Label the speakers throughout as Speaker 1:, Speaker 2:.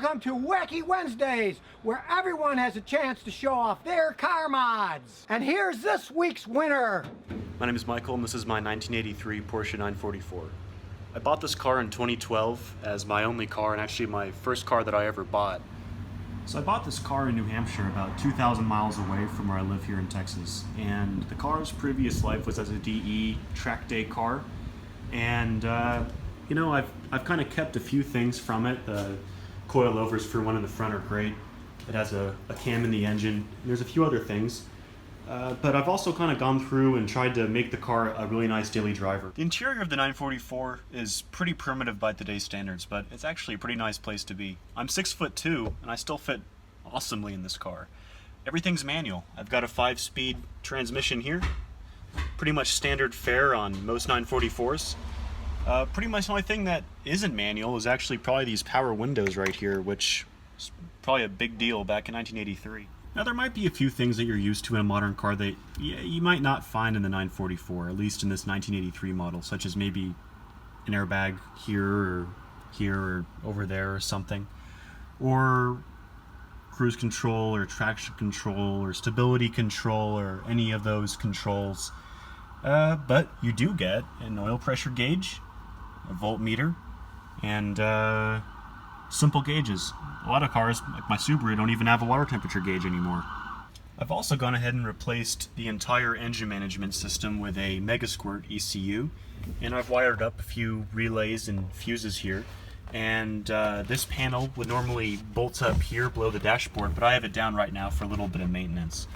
Speaker 1: welcome to Wacky Wednesdays, where everyone has a chance to show off their car mods. And here's this week's winner.
Speaker 2: My name is Michael, and this is my 1983 Porsche 944. I bought this car in 2012 as my only car, and actually my first car that I ever bought. So I bought this car in New Hampshire, about 2,000 miles away from where I live here in Texas. And the car's previous life was as a DE track day car. And you know, I've kind of kept a few things from it. The coilovers for one in the front are great. It has a cam in the engine. And there's a few other things. But I've also kind of gone through and tried to make the car a really nice daily driver. The interior of the 944 is pretty primitive by today's standards, but it's actually a pretty nice place to be. I'm 6'2", and I still fit awesomely in this car. Everything's manual. I've got a 5-speed transmission here. Pretty much standard fare on most 944s. Pretty much the only thing that isn't manual is actually probably these power windows right here, which is probably a big deal back in 1983. Now there might be a few things that you're used to in a modern car that you might not find in the 944, at least in this 1983 model, such as maybe an airbag here or over there or something, or cruise control or traction control or stability control or any of those controls. But you do get an oil pressure gauge, a voltmeter, and simple gauges. A lot of cars, like my Subaru, don't even have a water temperature gauge anymore. I've also gone ahead and replaced the entire engine management system with a Megasquirt ECU, and I've wired up a few relays and fuses here. And this panel would normally bolt up here below the dashboard, but I have it down right now for a little bit of maintenance.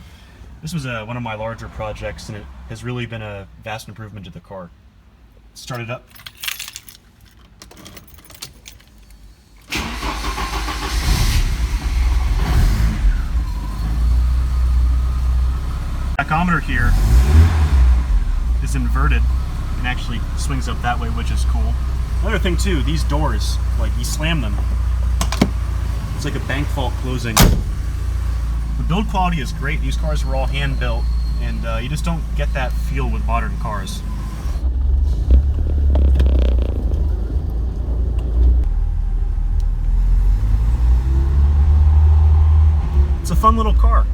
Speaker 2: This was one of my larger projects, and it has really been a vast improvement to the car. Start it up. Tachometer here is inverted and actually swings up that way, which is cool. Another thing too, these doors, like you slam them, it's like a bank vault closing. The build quality is great. These cars were all hand built, and you just don't get that feel with modern cars. It's a fun little car.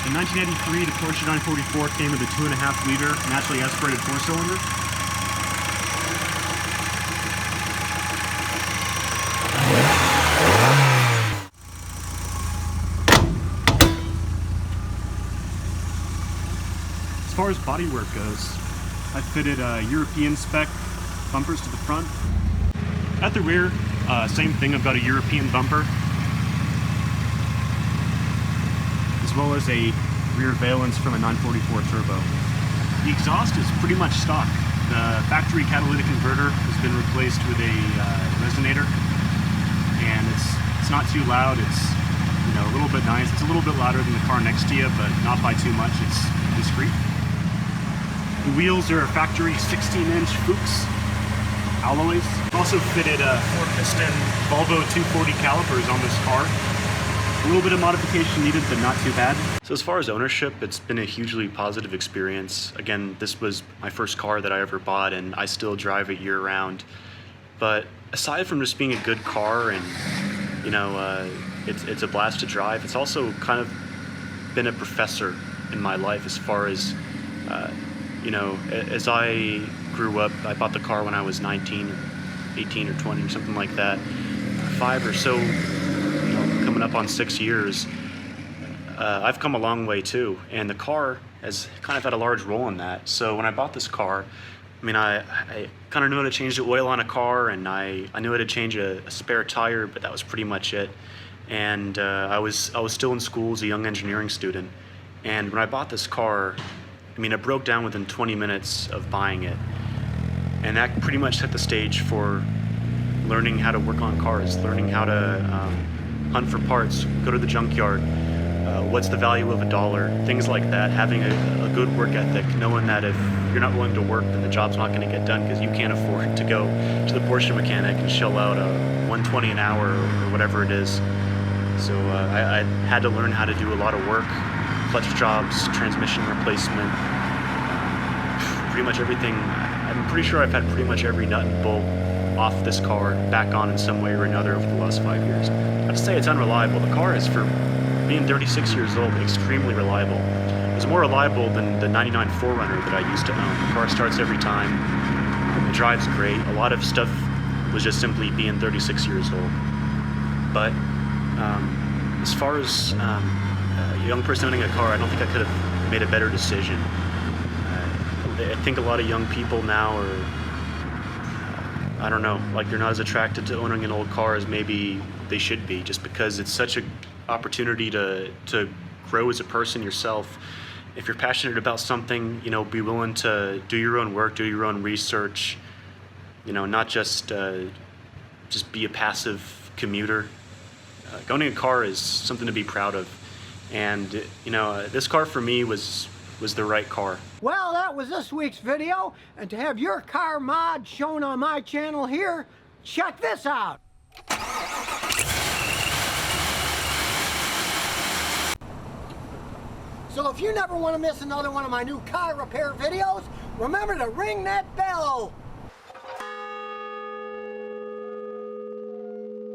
Speaker 2: In 1983, the Porsche 944 came with a 2.5-liter naturally aspirated 4-cylinder. As far as bodywork goes, I fitted European spec bumpers to the front. At the rear, same thing, I've got a European bumper, as well as a rear valence from a 944 turbo. The exhaust is pretty much stock. The factory catalytic converter has been replaced with a resonator, and it's not too loud. It's, you know, a little bit nice. It's a little bit louder than the car next to you, but not by too much. It's discreet. The wheels are factory 16-inch Fuchs alloys. Also fitted 4-piston Volvo 240 calipers on this car. A little bit of modification needed, but not too bad. So as far as ownership, it's been a hugely positive experience. Again, this was my first car that I ever bought, and I still drive it year-round. But aside from just being a good car and, you know, it's a blast to drive, it's also kind of been a professor in my life as far as, you know, as I grew up. I bought the car when I was 19, 18 or 20 or something like that. 5 or so, you know, coming up on 6 years. I've come a long way too, and the car has kind of had a large role in that. So when I bought this car, I mean, I kind of knew how to change the oil on a car, and I knew how to change a spare tire, but that was pretty much it. And I was still in school as a young engineering student, and when I bought this car, I mean, it broke down within 20 minutes of buying it, and that pretty much set the stage for learning how to work on cars, learning how to hunt for parts, go to the junkyard, what's the value of $1, things like that. Having a good work ethic, knowing that if you're not willing to work, then the job's not going to get done because you can't afford to go to the Porsche mechanic and shell out $120 an hour or whatever it is. So I had to learn how to do a lot of work, clutch jobs, transmission replacement, pretty much everything. I'm pretty sure I've had pretty much every nut and bolt off this car back on in some way or another over the last 5 years. Not to say it's unreliable. The car is, for being 36 years old, extremely reliable. It's more reliable than the 99 4Runner that I used to own. The car starts every time. It drives great. A lot of stuff was just simply being 36 years old. But as far as a young person owning a car, I don't think I could have made a better decision. I think a lot of young people now are, I don't know, like they're not as attracted to owning an old car as maybe they should be, just because it's such an opportunity to grow as a person yourself. If you're passionate about something, you know, be willing to do your own work, do your own research, you know, not just be a passive commuter. Owning a car is something to be proud of. And, you know, this car for me was the right car.
Speaker 1: Well, that was this week's video, and to have your car mod shown on my channel here, check this out. So if you never want to miss another one of my new car repair videos, remember to ring that bell.